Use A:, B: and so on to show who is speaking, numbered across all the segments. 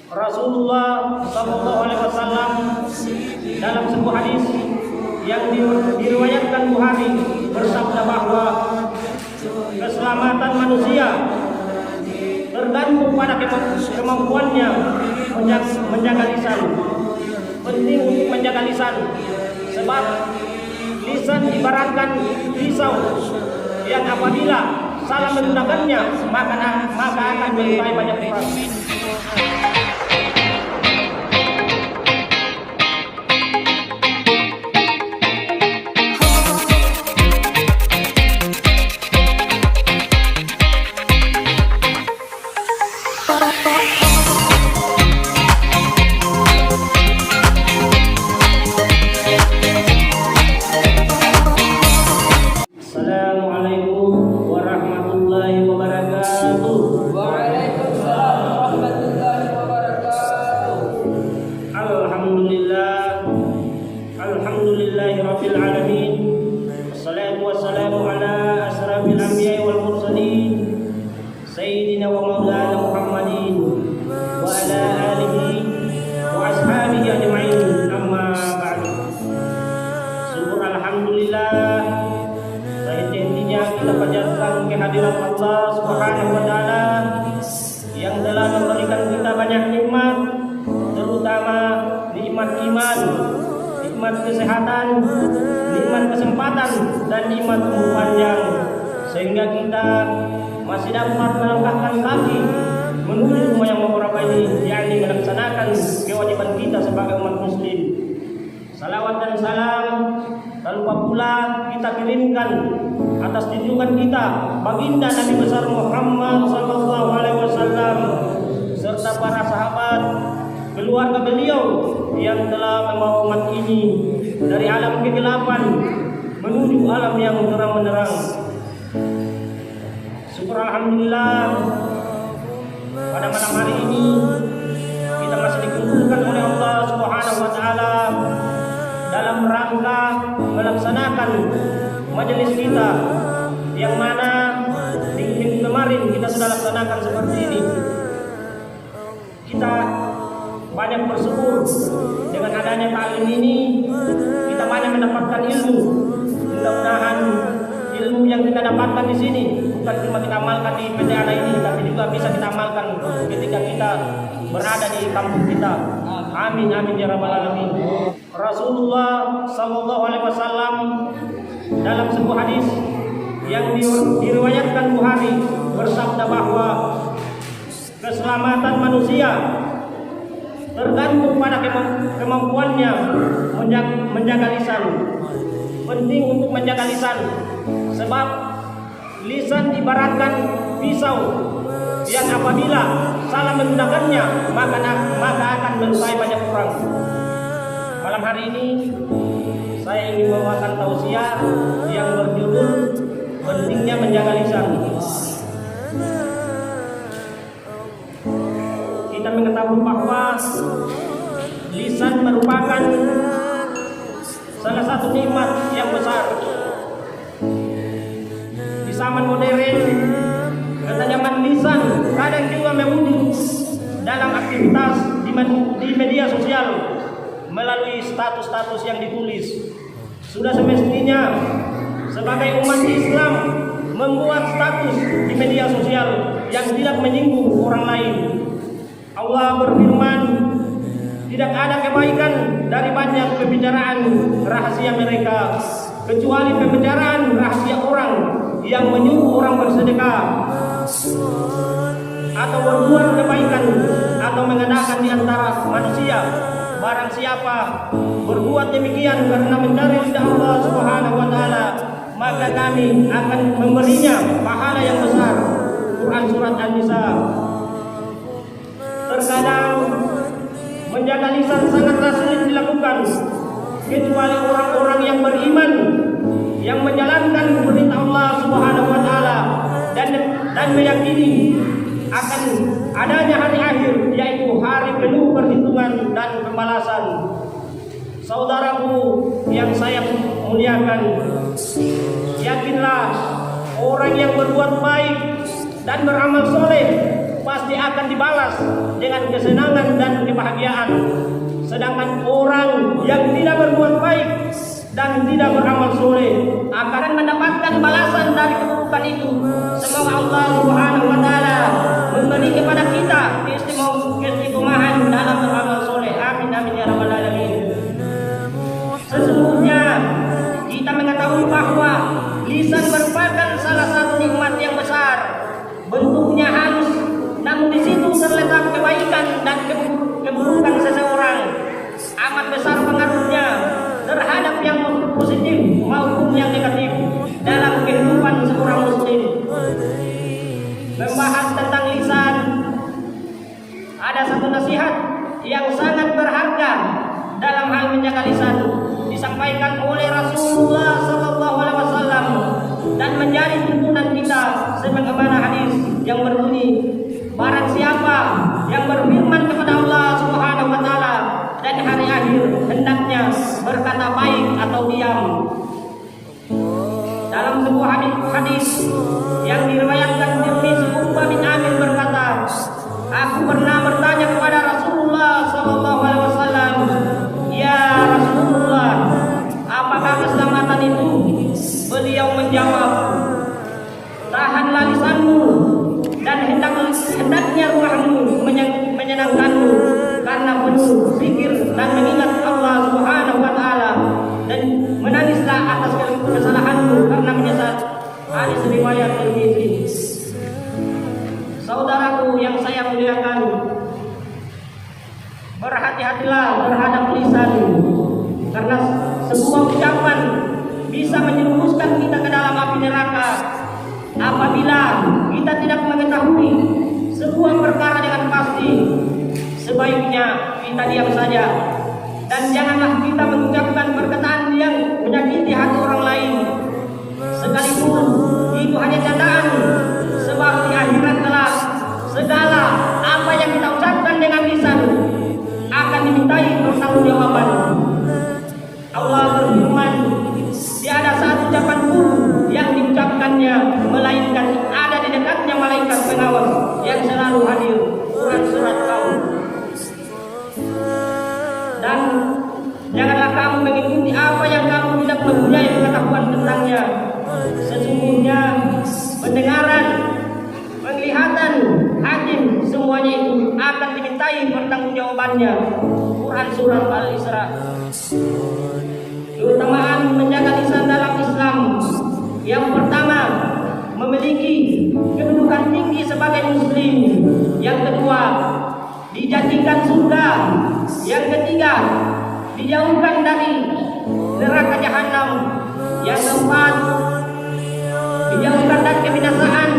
A: Rasulullah Shallallahu Alaihi Wasallam dalam sebuah hadis yang diriwayatkan Bukhari bersabda bahwa keselamatan manusia tergantung pada kemampuannya menjaga lisan. Penting untuk menjaga lisan, sebab lisan ibaratkan pisau yang apabila salah menggunakannya maka akan melukai banyak orang. Assalamualaikum warahmatullahi wabarakatuh.
B: Waalaikumsalam warahmatullahi wabarakatuh.
A: Alhamdulillahirabbil alamin. Wassalatu wassalamu ala asrafil anbiya'i wal mursalin sayyidina wa maulana Muhammadin wa ala alihi wa ashabihi ajma'in. Amma ba'du. Syukur alhamdulillah, intinya kita panjatkan kehadiran Allah Subhanahu wa taala yang telah memberikan kita banyak nikmat, terutama nikmat iman, nikmat kesehatan, nikmat kesempatan, dan nikmat umur panjang, sehingga kita masih dapat melangkahkan kaki menuju rumah yang mubarak ini, yakni melaksanakan kewajiban kita sebagai umat muslim. Salawat dan salam tak lupa pula kita kirimkan atas junjungan kita baginda Nabi besar Muhammad sallallahu alaihi wasallam serta para sahabat, keluarga beliau yang telah membawa umat ini dari alam kegelapan menuju alam yang terang benderang. Syukur alhamdulillah, pada malam hari ini kita masih dikumpulkan oleh Allah Subhanahu wa taala dalam rangka melaksanakan majelis kita, yang mana di minggu kemarin kita sudah laksanakan seperti ini. Kita banyak bersyukur dengan adanya taklim ini, kita banyak mendapatkan ilmu. Mudah-mudahan ilmu yang kita dapatkan di sini bukan cuma kita amalkan di PTADA ini, tapi juga bisa kita amalkan ketika kita berada di kampung kita. Amin amin ya rabbal alamin. Rasulullah Sallallahu Alaihi Wasallam dalam sebuah hadis yang diriwayatkan Bukhari bersabda bahwa keselamatan manusia tergantung pada kemampuannya menjaga lisan. Penting untuk menjaga lisan, sebab lisan ibaratkan pisau yang apabila salah menggunakannya maka akan melukai banyak orang. Malam hari ini saya ingin membawakan tausiah yang berjudul pentingnya menjaga lisan. Kita mengetahui bahwa lisan merupakan salah satu nikmat yang besar. Di zaman modern, ketajaman lisan kadang juga mewujud dalam aktivitas di media sosial melalui status-status yang ditulis. Sudah semestinya sebagai umat Islam membuat status di media sosial yang tidak menyinggung orang lain. Allah berfirman, tidak ada kebaikan dari banyak pembicaraan rahasia mereka, kecuali pembicaraan rahasia orang yang menyuruh orang bersedekah atau berbuat kebaikan atau mengadakan di antara manusia. Barang siapa berbuat demikian karena mencari ridha Allah Subhanahu wa taala, maka kami akan memberinya pahala yang besar. Quran surat An-Nisa. Terkadang menjaga lisan sangatlah sulit dilakukan, kecuali orang-orang yang beriman, yang menjalankan perintah Allah Subhanahu wa taala dan meyakini akan adanya hari akhir, yaitu hari penuh perhitungan dan pembalasan. Saudaraku yang saya muliakan, yakinlah orang yang berbuat baik dan beramal soleh pasti akan dibalas dengan kesenangan dan kebahagiaan. Sedangkan orang yang tidak berbuat baik dan tidak beramal soleh akan mendapatkan balasan dari keburukan itu. Semoga Allah Subhanahu wa taala memberi kepada kita keistiqomahan dalam beramal soleh. Amin amin ya rabbal alamin. Sesungguhnya kita mengetahui bahwa lisan merupakan salah satu nikmat yang besar. Bentuknya halus, namun di situ terletak kebaikan dan keburukan seseorang. Amat besar pengaruhnya terhadap yang positif maupun yang negatif dalam kehidupan seorang muslim. Membahas tentang lisan, ada satu nasihat yang sangat berharga dalam hal menjaga lisan, disampaikan oleh Rasulullah SAW dan menjadi tuntunan kita sebagaimana hadis yang berbunyi, barang siapa yang berfirman kepada Allah Subhanahu wa taala dan hari akhir, hendaknya berkata baik atau diam. Dalam sebuah hadis yang diriwayatkan Tirmizi, Uqbah bin Amir berkata, aku pernah bertanya kepada Rasulullah SAW, ya Rasulullah, apakah keselamatan itu? Beliau menjawab, tahanlah lisanmu dan hendaknya ruahmu menyenangkanmu karena penuh zikir dan mengingat Allah Subhanahu wa taala, dan menangislah atas kesalahanmu karena menyesal. Hadis riwayat Tirmizi. Saudaraku yang saya muliakan, berhati-hatilah terhadap lisan, karena sebuah ucapan bisa menjerumuskan kita ke dalam api neraka apabila kita tidak mengetahui sebuah perkara dengan pasti. Sebaiknya kita diam saja, dan janganlah kita mengucapkan perkataan yang menyakiti hati orang lain, sekalipun itu hanya candaan, sebab di akhirat kelak segala apa yang kita ucapkan dengan lisan akan dimintai pertanggungjawaban. Allah berfirman, tiada satu ucapan pun yang diucapkannya melainkan ada di dekatnya malaikat pengawas yang selalu hadir. Quran surat Qaul. Dan janganlah kamu mengikuti apa yang kamu tidak mempunyai pengetahuan tentangnya. Sesungguhnya pendengaran, penglihatan, hakim, semuanya itu akan dimintai pertanggungjawabannya. Quran surat Al-Isra. Keutamaan menjaga lisan dalam Islam. Yang pertama, memiliki kedudukan tinggi sebagai muslim. Yang kedua, dijanjikan surga. Yang ketiga, dijauhkan dari neraka jahanam. Yang keempat, dijauhkan dari kebinasaan.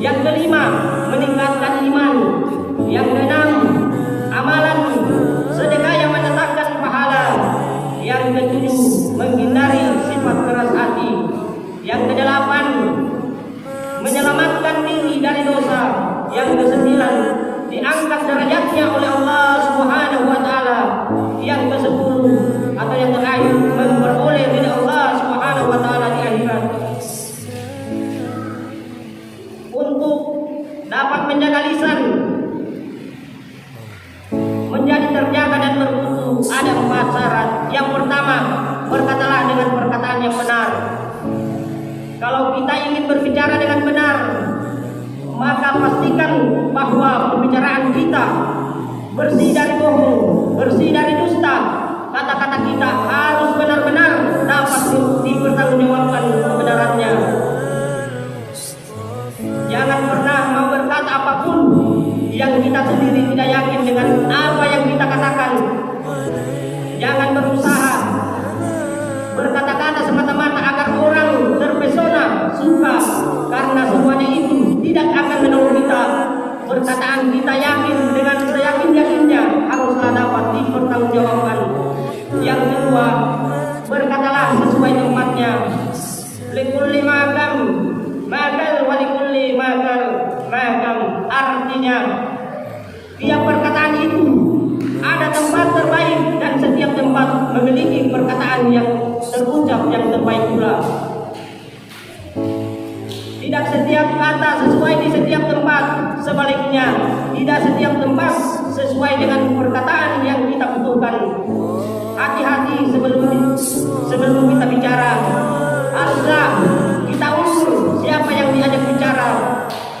A: Yang kelima, meningkatkan iman. Yang keenam, amalan sedekah yang mendatangkan pahala. Yang ketujuh, menghindari sifat keras hati. Yang kedelapan, menyelamatkan diri dari dosa. Yang kesembilan, diangkat derajatnya oleh Allah Subhanahu wa taala. Yang kesepuluh atau yang terakhir, memperoleh ridha Allah Subhanahu wa taala di akhirat. Untuk dapat menjaga lisan menjadi terjaga dan bermutu, ada 4 syarat. Yang pertama, berkatalah dengan perkataan yang benar. Kalau kita ingin berbicara dengan benar, maka pastikan bahwa pembicaraan kita bersih dari bohong, bersih dari dusta. Kata-kata kita harus benar-benar dapat dipertanggungjawabkan kebenarannya. Jangan pernah mau berkata apapun yang kita sendiri tidak yakin dengan apa yang kita katakan. Jangan berusaha berkata-kata semata-mata agar orang terpesona, suka, karena semuanya itu tidak akan menolong kita. Perkataan kita yakin dengan seyakin-yakinnya haruslah dapat dipertanggungjawabkan. Yang kedua, berkatalah sesuai tempatnya. Likulli makam makal walikulli makal makam. Artinya, tiap perkataan itu ada tempat terbaik, dan setiap tempat memiliki perkataan yang terucap yang terbaik pula. Tidak setiap kata sesuai di setiap tempat. Sebaliknya, tidak setiap tempat sesuai dengan perkataan yang kita butuhkan. Hati-hati sebelum kita bicara. Haruslah kita ukur siapa yang diajak bicara.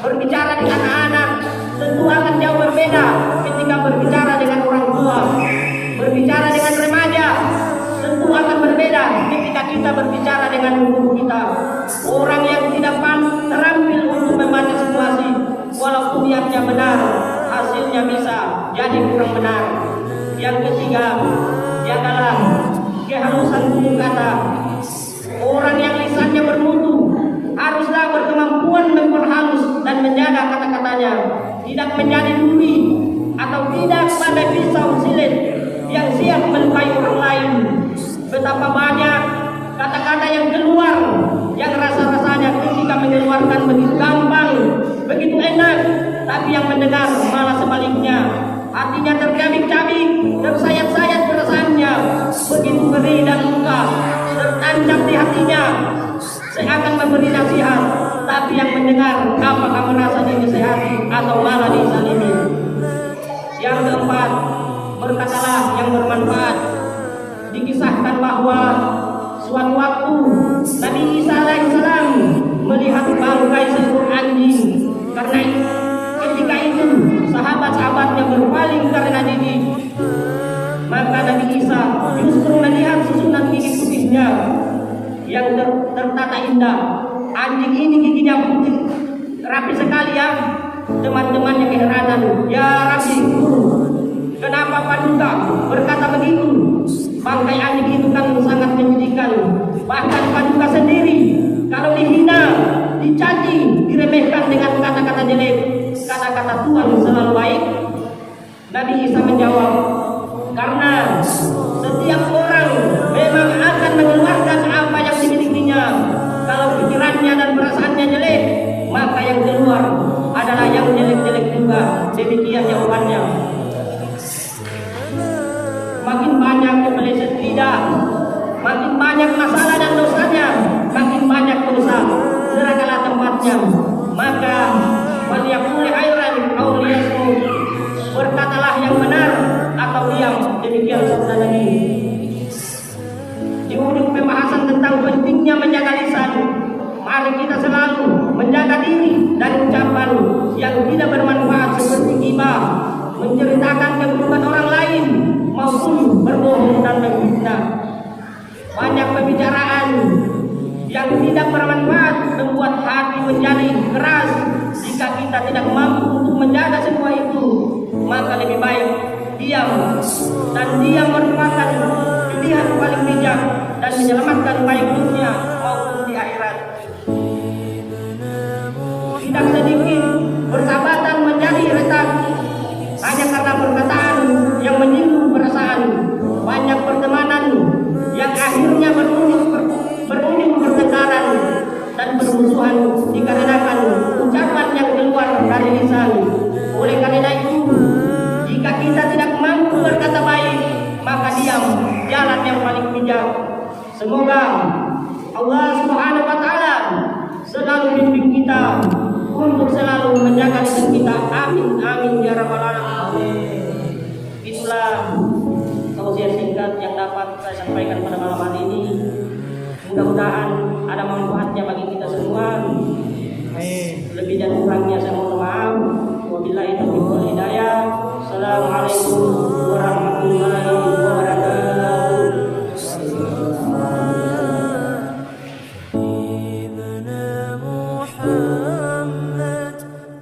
A: Berbicara dengan anak tentu akan jauh berbeda ketika berbicara dengan orang tua. Berbicara dengan remaja tentu akan berbeda ketika kita berbicara dengan guru kita. Orang yang tidak terampil untuk membaca situasi, walaupun niatnya benar, hasilnya bisa jadi kurang benar. Yang ketiga, jagalah kehalusan tutur kata. Orang yang lisannya bermutu haruslah berkemampuan memperhalus dan menjaga kata-katanya, tidak menjadi duri atau tidak pada pisau silet yang siap melukai orang lain. Betapa banyak kata-kata yang keluar yang rasa-rasanya ketika mengeluarkan begitu gampang, begitu enak, tapi yang mendengar malah sebaliknya. Hatinya tercabik-cabik, tersayat-sayat perasaannya, begitu ngeri dan luka tertancap di hatinya. Seakan memberi nasihat, tapi yang mendengar apakah merasa dinasihati atau malah disalimi. Yang keempat, berkatalah yang bermanfaat. Dikisahkan bahwa suatu waktu Nabi Isa alaihissalam melihat bangkai seekor anjing. Karena ketika itu sahabat-sahabatnya berpaling karena jijik. Maka Nabi Isa justru melihat susunan gigi putihnya yang tertata indah. Anjing ini giginya putih rapi sekali ya. Teman-temannya keheranan. Ya Rabbi, kenapa Paduka berkata begitu? Bangkai anjing itu kan sangat menyedihkan. Bahkan Paduka sendiri kalau dihina, dicaci, diremehkan dengan kata-kata jelek, kata-kata Tuhan selalu baik. Nabi Isa menjawab, karena setiap orang memang akan mengeluarkan apa yang dimilikinya. Kalau pikirannya dan perasaannya jelek, maka yang keluar adalah yang jelek-jelek juga. Demikian jawabannya. Makin banyak kemeleset lidah, makin banyak masalah dan dosanya, makin banyak dosa, nerakalah tempatnya. Maka waliyaqul khairan aw liyasmut, berkatalah yang benar atau diam. Demikian sabda Nabi. Di ujung pembahasan tentang pentingnya menjaga lisan, mari kita selalu menjaga diri dari ucapan yang tidak bermanfaat seperti ghibah, menceritakan keburukan orang lain, maupun berbohong dan memfitnah. Banyak pembicaraan yang tidak bermanfaat membuat hati menjadi keras. Jika kita tidak mampu untuk menjaga semua itu, maka lebih baik diam. Dan diam merupakan pilihan paling bijak dan menyelamatkan baik dunia maupun di akhirat. Tidak sedikit persahabatan menjadi retak hanya karena perkataan yang menyinggung perasaan. Banyak pertemanan yang akhirnya berujung pertengkaran dan permusuhan dikarenakan ucapan yang keluar dari lisan. Oleh karena itu, jika kita tidak mampu berkata baik, maka diam jalan yang paling bijak. Semoga Allah Subhanahu wa taala selalu bimbing kita untuk selalu menjaga lisan kita. Amin amin ya rabbal alamin. Itulah tausiah singkat yang dapat saya sampaikan pada malam hari ini. Mudah-mudahan ada manfaatnya bagi kita semua. Lebih dan kurangnya saya mohon maaf. Wabillahi taufiq wal hidayah. Assalamualaikum warahmatullahi